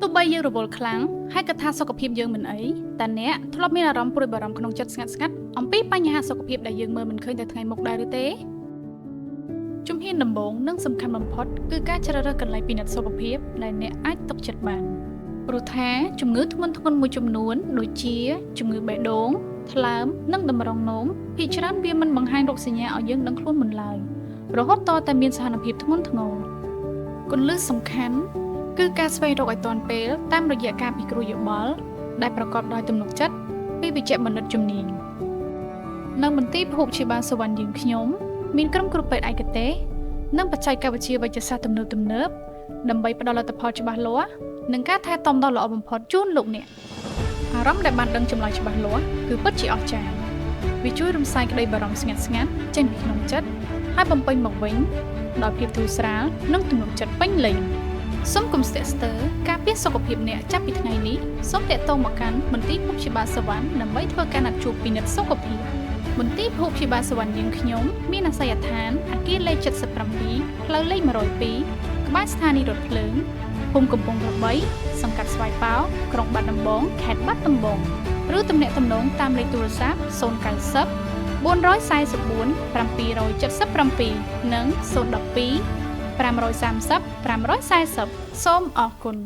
ទោះបីយើងរវល់ខ្លាំងហើយគិតថាសុខភាពយើងមិនអីតែអ្នកធ្លាប់មានអារម្មណ៍ព្រួយបារម្ភក្នុងចិត្តស្ងាត់ៗអំពីបញ្ហាសុខភាពដែលយើងមើលមិនឃើញតែថ្ងៃមុខដែរឬទេជំហានដំបូងនិងសំខាន់បំផុតគឺការជ្រើសរើសកន្លែងពិនិត្យសុខភាពដែលអ្នកអាចទុកចិត្តបានព្រោះថាជំងឺធ្ងន់ៗមួយចំនួនដូចជាជំងឺបេះដូងថ្លើមនិងតម្រងនោមភាគច្រើនវាមិនបង្ហាញរោគសញ្ញាឲ្យយើងដឹងខ្លួនមុនឡើយរហូតតតែមានស្ថានភាពធ្ងន់ធ្ងរគន្លឹះសំខាន់គឺការស្វែងរកឲ្យទាន់ពេលតាមរយៈការពិគ្រោះយោបល់ដែលប្រកបដោយទំនុកចិត្តពីវេជ្ជបណ្ឌិតជំនាញនៅមន្ទីរភូមិព្យាបាលសុវណ្ណយើងខ្ញុំមានក្រុមគ្រូពេទ្យឯកទេសនិងបច្ចេកវិទ្យាវេជ្ជសាស្ត្រទំនើបដើម្បីផ្ដល់លទ្ធផលច្បាស់លាស់និងការថែទាំដ៏ល្អបំផុតជូនលោកអ្នកអារម្មណ៍ដែលបានដឹងចម្លើយច្បាស់លាស់គឺពិតជាអស្ចារ្យវាជួយរំសាយក្តីបារម្ភស្ងាត់ៗចេញពីក្នុងចិត្តហើយបំពេញមកវិញដោយភាពធូរស្រាលនិងទំនុកចិត្តពេញលេញសូមកុំស្ទាក់ស្ទើរការពារសុខភាពអ្នកចាប់ពីថ្ងៃនេះសូមតាក់ទងមកកាន់មន្ទីរភូមិព្យាបាលសុវណ្ណដើម្បីធ្វើការណាត់ជួបពិនិត្យសុខភាពមន្ទីរភូមិព្យាបាលសុវណ្ណយើងខ្ញុំមានអាសយដ្ឋានអគារលេខ77ផ្លូវលេខ102ក្បែរស្ថានីយ៍រថភ្លើងភូមិកំពង់ក្របីសង្កាត់ស្វាយប៉ោក្រុងបាត់ដំបងខេត្តបាត់ដំបងឬទំនាក់ទំនងតាមលេខទូរស័ព្ទ090 444 777និង012 530 540សូមអរគុណ